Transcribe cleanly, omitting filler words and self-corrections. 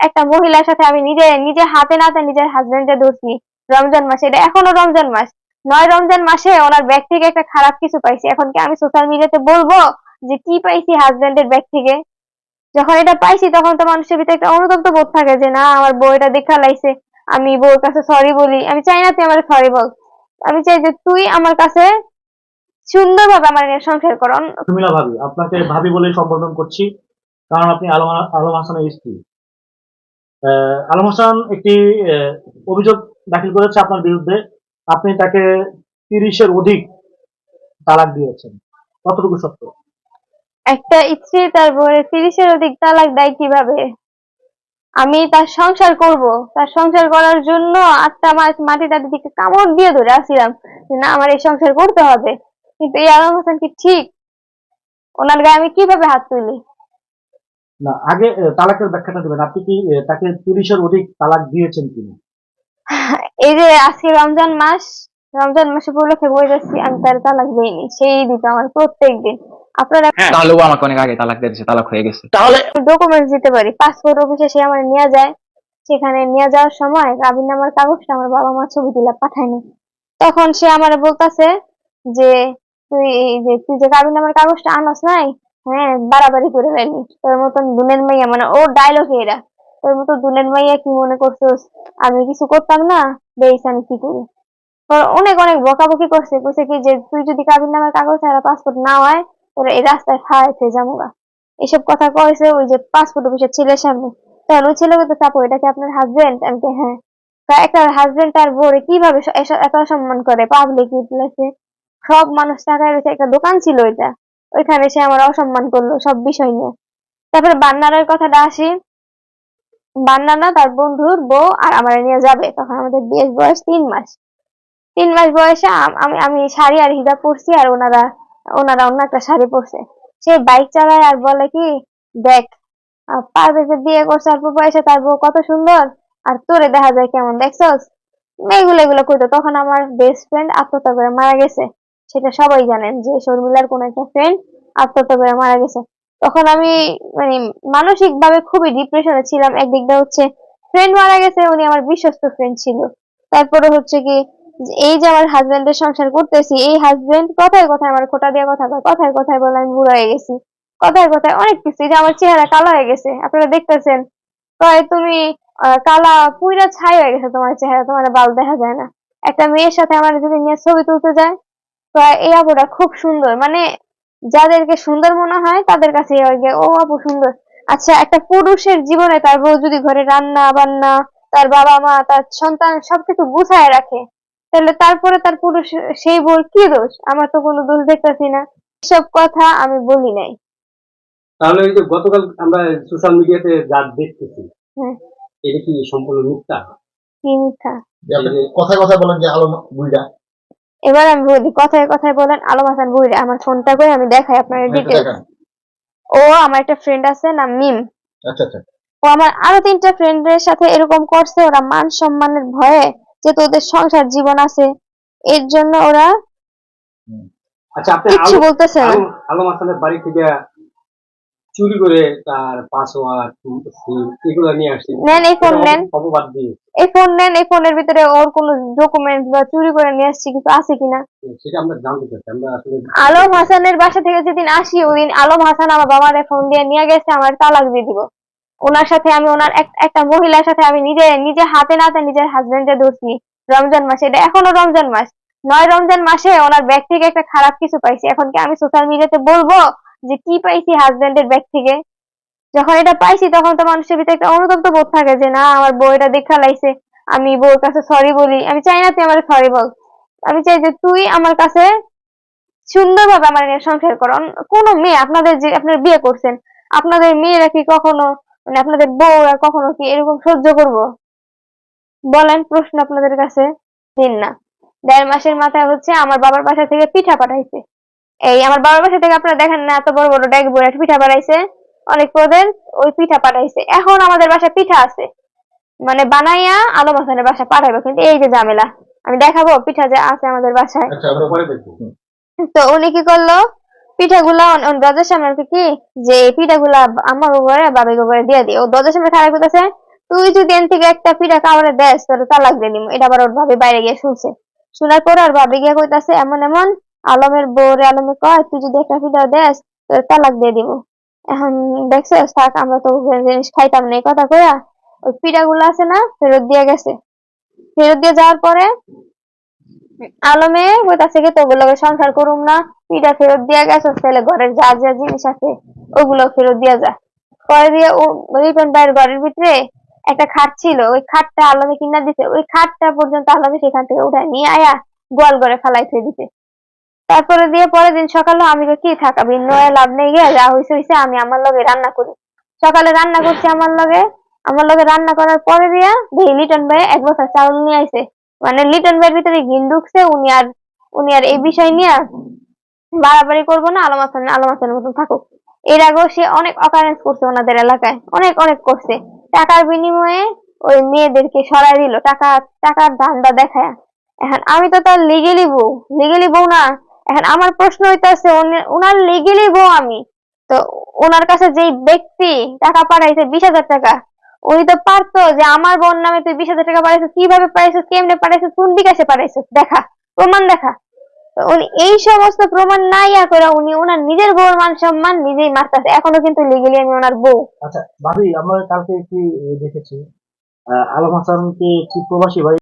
একটা মহিলার সাথে আমি নিজে নিজে হাতে নাতে নিজের হাজবেন্ডে ধরছি রমজান মাসে। এটা এখনো রমজান মাস নয়, রমজান মাসে ওনার ব্যাগ থেকে একটা খারাপ কিছু পাইছি। এখন কি আমি সোশ্যাল মিডিয়াতে বলবো যে কি পাইছি হাজবেন্ডের ব্যাগ থেকে? যখন এটা পাইছি তখন তো মানুষের ভিতরে একটা অনুতপ্ত বোধ থাকে যে না, আমার বউ এটা দেখা লাইছে, আমি বউর কাছে সরি বলি। আমি চাই না তুই আমার সরি বল, আমি চাই যে তুই আমার কাছে সুন্দরভাবে আমার নিয়ে সংসার কর। সুমিলা ভাবি, আপনাকে ভাবি বলে সম্বোধন করছি, কারণ আপনি আলম হাসানের স্ত্রী। আলম হাসান একটি অভিযোগ দাখিল করেছে আপনার বিরুদ্ধে। আপনি তাকে 30-এর অধিক তালাক দিয়েছেন, কতটুকু সত্য? একটা স্ত্রী তার বউয়ের 30-এর অধিক তালাক দেয় কিভাবে? আমি তার সংসার করব, তার সংসার করার জন্য 8টা মাস মাটি টাটি দিকে কামড় দিয়ে ধরে আসছিলাম যে না, আমার এই সংসার করতে হবে। কিন্তু এই আলম হাসান কি ঠিক? ওনার গায়ে আমি কিভাবে হাত তুলি? না, আগে তালাকের ব্যাখ্যাটা দেবেন। আপনি কি তাকে 30-এর অধিক তালাক দিয়েছেন কিনা? এই যে আজকে রমজান মাস, রমজান মাসে উপলক্ষে বলে যাচ্ছি, আমি তার তালাক দিইনি, সেই দিত আমার প্রত্যেক দিন। আপনারা তাহলে ও আমাকে অনেক আগে তালাক দিয়ে দিয়েছে, তালাক হয়ে গেছে। তাহলে ডকুমেন্টস দিতে পারি, পাসপোর্ট অফিসে সে আমার নিয়ে যায়। সেখানে নিয়ে যাওয়ার সময় কাবিননামার কাগজটা আমার বাবা মা ছবি তুলে পাঠায়নি। তখন সে আমার বলতাছে যে তুই যে কাবিননামার কাগজটা আনস নাই, হ্যাঁ বাড়াবাড়ি করে ফেললি, তোর মতন দুনের মাইয়া, মানে ও ডায়লগ এরা, তোর মতো দুনের মাইয়া কি মনে করছিস আমি কিছু করতাম না, বেশ আমি কি করি। অনেক অনেক বকাবকি করছে, কইছে কি যে তুই যদি কাবিননামার কাগজ আর পাসপোর্ট না হয় তোরা এই রাস্তায় খাওয়াইতে যামুগা। এসব কথা কয়েছে ওই যে পাসপোর্ট অফিসের ছেলের সামনে। তখন ওই ছেলেকে তো চাপো, এটা কি আপনার হাজবেন্ড? আমি কি হ্যাঁ। একটা হাজবেন্ড তার বউরে কিভাবে এত সম্মান করে পাবলিক প্লেসে? সব মানুষ টাকায় রয়েছে, একটা দোকান ছিল ওইটা, ওইখানে সে আমার অসম্মান করলো সব বিষয় নিয়ে। তারপরে বান্নারের কথাটা আসি। বান্নানা তার বন্ধুর বউ আর আমার নিয়ে যাবে, তখন আমাদের বিয়ের বয়স 3 মাস। 3 মাস বয়সে আমি আমি শাড়ি আর হিজাব পরছি, আর ওনারা ওনারা অন্য একটা শাড়ি পরছে। সে বাইক চালায় আর বলে কি, দেখ পারভেজে বিয়ে করছে অল্প বয়সে, তার বউ কত সুন্দর, আর তোরে দেখা যায় কেমন, দেখছস? এগুলো এগুলো কইতো। তখন আমার বেস্ট ফ্রেন্ড আত্মহত্যা করে মারা গেছে, সেটা সবাই জানেন যে শর্মিলার কোন একটা ফ্রেন্ড আত্মহত্যা করে মারা গেছে। তখন আমি মানে মানসিক ভাবে খুবই ডিপ্রেশনে ছিলাম। একদিক দিয়ে হচ্ছে ফ্রেন্ড মারা গেছে, উনি আমার বিশ্বস্ত ফ্রেন্ড ছিল। তারপরে হচ্ছে কি যে এই যে আমার হাজবেন্ডের সংসার করতেছি, এই হাজবেন্ড কথায় কথায় আমার খোটা দিয়ে কথা কয়, কথায় কথায় বলে আমি বুড়া হয়ে গেছি, কথায় কথায় অনেক কিছু। এই যে আমার চেহারা কালো হয়ে গেছে, আপনারা দেখতেছেন, কয় তুমি কালা পুইরা ছাই হয়ে গেছে তোমার চেহারা, তোমার বাল দেখা যায় না। একটা মেয়ের সাথে আমার যদি নিয়ে ছবি তুলতে যায়, তো এই আপুটা খুব সুন্দর, মানে যাদেরকে সুন্দর মনে হয় তাদের কাছে ও আপু সুন্দর। আচ্ছা, একটা পুরুষের জীবনে তার বউ যদি ঘরে রান্না বান্না, তার বাবা মা, তার সন্তান সবকিছু গুছায় রাখে, তাহলে তারপরে তার পুরুষ সেই বউর কি দোষ? আমার তো কোনো দোষ দেখতেছি না। এসব কথা আমি বলি নাই। তাহলে এই যে গতকাল আমরা সোশ্যাল মিডিয়াতে যা দেখতেছি, হ্যাঁ, এটা কি সম্পূর্ণ মিথ্যা? কি মিথ্যা? কথায় কথায় বলেন যে আলম বুইড়া। এবার আমি বলি, কথায় কথায় বলেন আলম হাসান বুইড়া। আমার ফোনটা করে আমি দেখাই আপনার ডিটেলস। ও আমার একটা ফ্রেন্ড আছে না মিম, আচ্ছা আচ্ছা। ও আমার আরো 3টা ফ্রেন্ডের সাথে এরকম করছে। ওরা মান সম্মানের ভয়ে, যে তোদের সংসার জীবন আছে, এর জন্য ওরা আচ্ছা, আপনি কিচ্ছু বলতেছে না। আলম হাসানের বাড়ি থেকে চুরি করে তার পাসওয়ার্ড এগুলো নিয়ে আসছেন, নেন এই ফোন নেন, অপবাদ দিয়ে এই ফোন নেন, এই ফোনের ভিতরে ওর কোনো ডকুমেন্ট বা চুরি করে নিয়ে আসছি কিছু আছে কিনা? সেটা আমরা জানতে চাচ্ছি। আমরা আসলে আলম হাসানের বাসা থেকে যেদিন আসি, ওইদিন আলম হাসান আমার বাবারে ফোন দিয়ে নিয়ে গেছে আমার তালাক দিয়ে দিব। ওনার সাথে আমি ওনার একটা মহিলার সাথে আমি নিজে নিজে হাতে নাতে নিজের হাজবেন্ডে ধরছি রমজান মাসে। এটা এখনো রমজান মাস নয়, রমজান মাসে ওনার ব্যাগ থেকে একটা খারাপ কিছু পাইছি। এখন কি আমি সোশ্যাল মিডিয়াতে বলবো যে কি পাইছি হাজবেন্ডের ব্যাগ থেকে? যখন এটা পাইছি তখন তো মানুষের ভিতরে একটা অনুতপ্ত বোধ থাকে যে না, আমার বউ এটা দেখা লাইছে, আমি বউর কাছে সরি বলি। আমি চাই না তুই আমার সরি বল, আমি চাই যে তুই আমার কাছে সুন্দরভাবে আমার নিয়ে সংসার করো। কোন মেয়ে, আপনাদের যে আপনারা বিয়ে করছেন, আপনাদের মেয়েরা কি কখনো, মানে আপনাদের বউরা কখনো কি এরকম সহ্য করবো? বলেন, প্রশ্ন আপনাদের কাছে। দিন না। 1.5 মাসের মাথায় হচ্ছে আমার বাবার বাসা থেকে পিঠা পাঠাইছে। এই আমার বাবার বাসা থেকে আপনারা দেখেন না, এত বড় বড় ডেক বড় পিঠা পাঠাইছে, অনেক পদের ওই পিঠা পাঠাইছে। এখন আমাদের বাসায় পিঠা আছে, মানে বানাইয়া আলম হাসানের বাসা পাঠাইবো, কিন্তু এই যে ঝামেলা, আমি দেখাবো পিঠা যে আছে আমাদের বাসায়। আচ্ছা, আমরা পরে দেখবো। তো উনি কি করলো, পিঠাগুলা দরজার সামনে আর কি যে এই পিঠাগুলা আমার ঘরে বাবার ঘরে দিয়ে দিই। ও দরজার সামনে খারাপ করতেছে, তুই যদি এন থেকে একটা পিঠা কাউরে দেস তোর তালাক দিয়ে দিবো। এটা আবার ওর ভাবি বাইরে গিয়ে শুনছে। শোনার পর আর ভাবি গিয়ে কইতাছে এমন এমন, আলমের বউরে আলমে কয় তুই যদি একটা পিঠা দেস তোর তালাক দিয়ে দিব। এখন দেখছিস থাক, আমরা তো ওই জিনিস খাইতাম না, এই কথা কইয়া ওই পিঠা গুলো আছে না ফেরত দিয়ে গেছে। ফেরত দিয়ে যাওয়ার পরে আলমে কইতাছে কি তোর লগে সংসার করুম না, পিঠা ফেরত দিয়া গেছে, তাহলে ঘরের যা যা জিনিস আছে ওগুলো ফেরত দিয়া যা। পরে দিয়ে ও রিপন ভাইয়ের ঘরের ভিতরে একটা খাট ছিল, ওই খাটটা আলমে কিনা দিছে, ওই খাটটা পর্যন্ত আলমে সেখান থেকে উঠায় নিয়ে আয়া গোয়াল ঘরে ফালাই থয়ে দিছে। তারপরে দিয়ে পরের দিন সকালে আমি কই কি থাকাবি নয় লাভ নেই গিয়ে যা হইছে হইছে, আমি আমার লগে রান্না করি। সকালে রান্না করছি আমার লগে রান্না করার পরে দিয়া দেখি লিটন ভাই 1 বস্তা চাউল নিয়ে আইছে। মানে লিটন ভাইয়ের ভিতরে ঘিন ঢুকছে, উনি আর এই বিষয় নিয়ে বাড়াবাড়ি করবো না, আলম হাসানের মতন থাকুক। এর আগেও সে অনেক অকারেন্স করছে ওনাদের এলাকায়, অনেক অনেক করছে। টাকার বিনিময়ে ওই মেয়েদেরকে সরাই দিল, টাকার ধান্দা দেখায়। এখন আমি তো তার লিগেলি বউ না। এখন আমার প্রশ্ন হইতাছে ওনার লিগেলি বউ আমি, তো ওনার কাছে যেই ব্যক্তি টাকা পাঠাইছে 20,000 টাকা, উনি তো পারতো যে আমার বোন নামে তুই 20,000 টাকা পাঠাইছিস, কিভাবে পাঠাইছিস, কেমনে পাঠাইছিস, কোন বিকাশে পাঠাইছিস, দেখা প্রমাণ দেখা। তো উনি এই সমস্ত প্রমাণ না ইয়া করে উনি ওনার নিজের বউর মান সম্মান নিজেই মারতেছে। এখনো কিন্তু লিগেলি আমি ওনার বউ। আচ্ছা ভাবি, আমরা কালকে কি দেখেছি আলম হাসানকে কি প্রবাসী ভাই